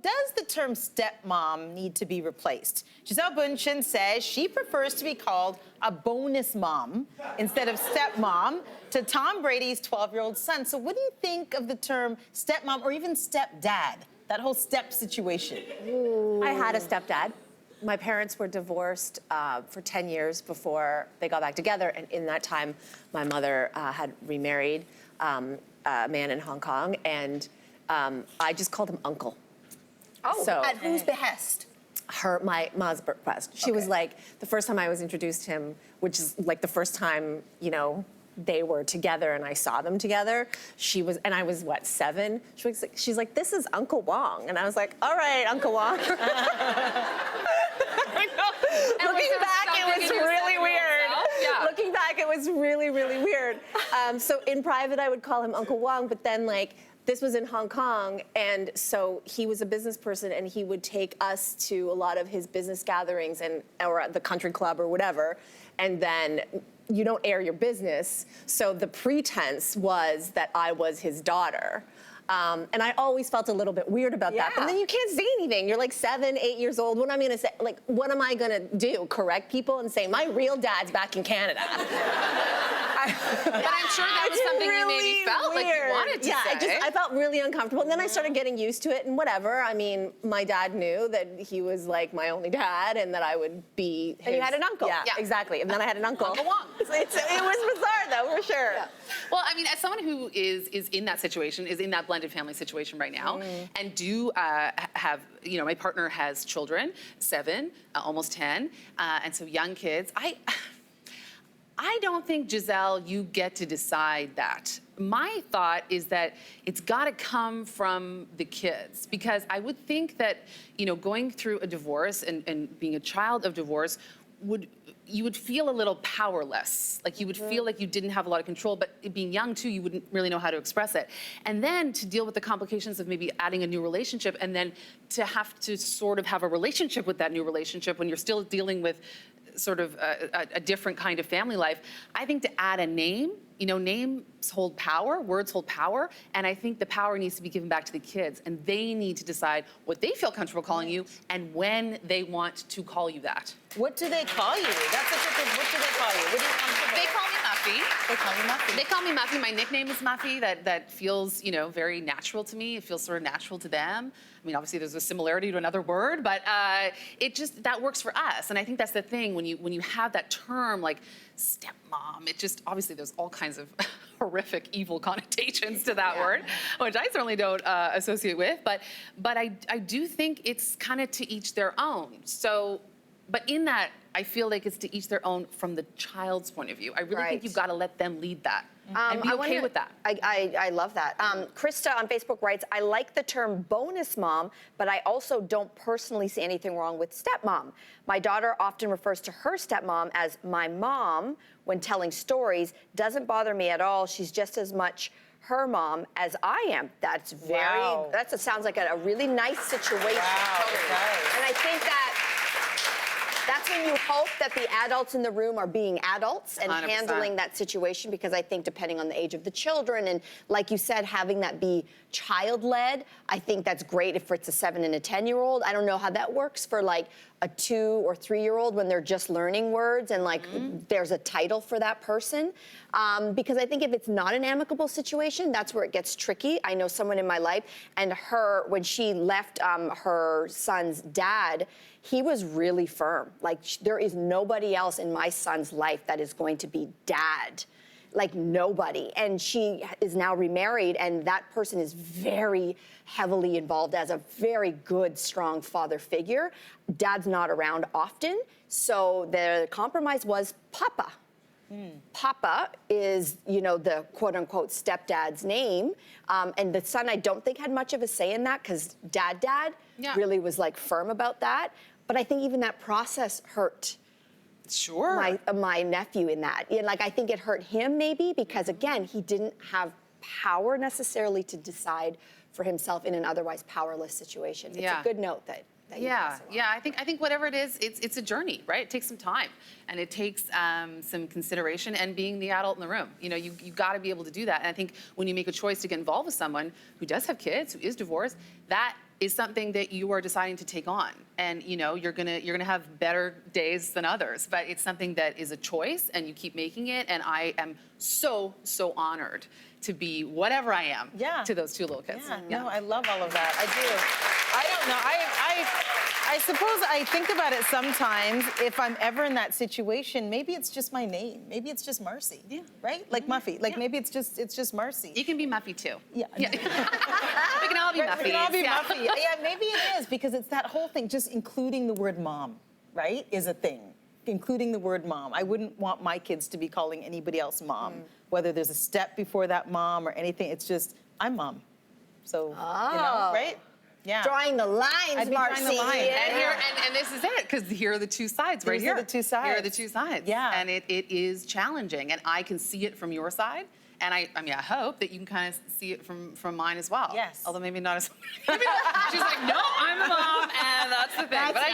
Does the term stepmom need to be replaced? Gisele Bündchen says she prefers to be called a bonus mom instead of stepmom to Tom Brady's 12-year-old son. So what do you think of the term stepmom or even stepdad, that whole step situation? Ooh. I had a stepdad. My parents were divorced for 10 years before they got back together. And in that time, my mother had remarried a man in Hong Kong. And I just called him uncle. Oh, so, at whose behest? My mom's behest. She was like, the first time I was introduced to him, which is like the first time, you know, they were together and I saw them together. She was, and I was what, 7? She's like, this is Uncle Wong. And I was like, all right, Uncle Wong. I know. Looking back, it was really weird. Yeah. Looking back, it was really, really weird. So in private, I would call him Uncle Wong, but then like, this was in Hong Kong, and so he was a business person, and he would take us to a lot of his business gatherings or at the country club or whatever, and then you don't air your business, so the pretense was that I was his daughter. And I always felt a little bit weird about that. But then you can't say anything. You're like 7, 8 years old. What am I gonna say? Like, what am I gonna do? Correct people and say, my real dad's back in Canada. But I'm sure that was something really you maybe felt like you wanted to say. I felt really uncomfortable. And then I started getting used to it and whatever. I mean, my dad knew that he was like my only dad and that I would be his. And you had an uncle. Yeah, exactly. And then I had an uncle. Uncle Wong. It was bizarre though, for sure. Yeah. Well, I mean, as someone who is in that situation, is in that blended family situation right now, and do have, you know, my partner has children, 7, almost 10, and so young kids. I don't think, Gisele, you get to decide that. My thought is that it's got to come from the kids, because I would think that, you know, going through a divorce and being a child of divorce you would feel a little powerless. Like you would feel like you didn't have a lot of control, but being young too, you wouldn't really know how to express it. And then to deal with the complications of maybe adding a new relationship, and then to have to sort of have a relationship with that new relationship when you're still dealing with sort of a different kind of family life. I think to add a name, you know, names hold power, words hold power, and I think the power needs to be given back to the kids, and they need to decide what they feel comfortable calling you and when they want to call you that. What do they call you? That's such a good, what do they call you? What do you comfortable? They call me Muffy. They call you Muffy. They call me Muffy. My nickname is Muffy. That feels, you know, very natural to me. It feels sort of natural to them. I mean, obviously there's a similarity to another word, but it just, that works for us. And I think that's the thing, when you have that term like stepmom, it just, obviously there's all kinds of horrific, evil connotations to that word, which I certainly don't associate with, but I do think it's kind of to each their own. So, but in that, I feel like it's to each their own from the child's point of view. I really think you've got to let them lead that. And be okay with that. I love that. Krista on Facebook writes, I like the term bonus mom, but I also don't personally see anything wrong with stepmom. My daughter often refers to her stepmom as my mom when telling stories. Doesn't bother me at all. She's just as much her mom as I am. That's very, that sounds like a really nice situation. Wow, it does. And I think that's when you hope that the adults in the room are being adults and 100%. handling that situation, because I think depending on the age of the children, and like you said, having that be child-led, I think that's great if it's a 7 and a 10-year-old. I don't know how that works for like a 2 or 3-year-old when they're just learning words and like there's a title for that person. Because I think if it's not an amicable situation, that's where it gets tricky. I know someone in my life, and when she left her son's dad, he was really firm. Like, there is nobody else in my son's life that is going to be dad. Like, nobody. And she is now remarried, and that person is very heavily involved as a very good, strong father figure. Dad's not around often, so the compromise was Papa. Papa is, you know, the quote-unquote stepdad's name. And the son, I don't think, had much of a say in that, because dad really was, like, firm about that. But I think even that process hurt my nephew in that. You know, like, I think it hurt him maybe because, again, he didn't have power necessarily to decide for himself in an otherwise powerless situation. It's a good note that you pass along. I think whatever it is, it's a journey, right? It takes some time, and it takes some consideration and being the adult in the room. You know, you got to be able to do that. And I think when you make a choice to get involved with someone who does have kids, who is divorced, that is something that you are deciding to take on. And you know, you're gonna have better days than others, but it's something that is a choice and you keep making it. And I am so honored to be whatever I am to those two little kids. No, I love all of that. I do. I don't know. I suppose I think about it sometimes. If I'm ever in that situation, maybe it's just my name. Maybe it's just Marcy. Yeah. Right? Like Muffy. Like maybe it's just Marcy. You can be Muffy too. Yeah. We can all be Muffy. We can all be Muffy. Yeah, maybe it is, because it's that whole thing, just including the word mom, right, is a thing. Including the word mom. I wouldn't want my kids to be calling anybody else mom, whether there's a step before that mom or anything. It's just, I'm mom. So, you know, right? Yeah. Drawing the lines, I'd be Marcy. drawing the line. And, and this is it, because here are the two sides right These here. are the two sides. Here are the two sides. Yeah. And it is challenging, and I can see it from your side. And I mean, I hope that you can kind of see it from mine as well. Yes. Although maybe not as. She's like, no, I'm the mom, and that's the thing. But